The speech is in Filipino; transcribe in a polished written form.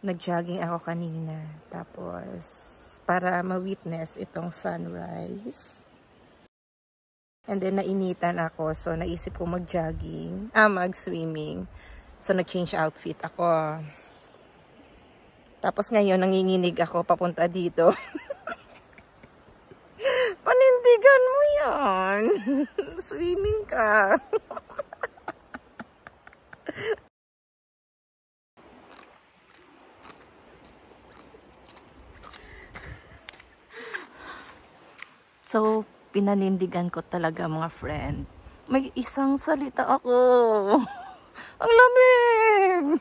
nag-jogging ako kanina. Tapos, para ma-witness itong sunrise. And then, nainitan ako. So, naisip ko mag-jogging. mag-swimming. So, nag-change outfit ako. Tapos, ngayon, nanginginig ako papunta dito. Panindigan mo yan. Swimming ka. So, pinanindigan ko talaga mga friend. May isang salita ako. Ang lamig!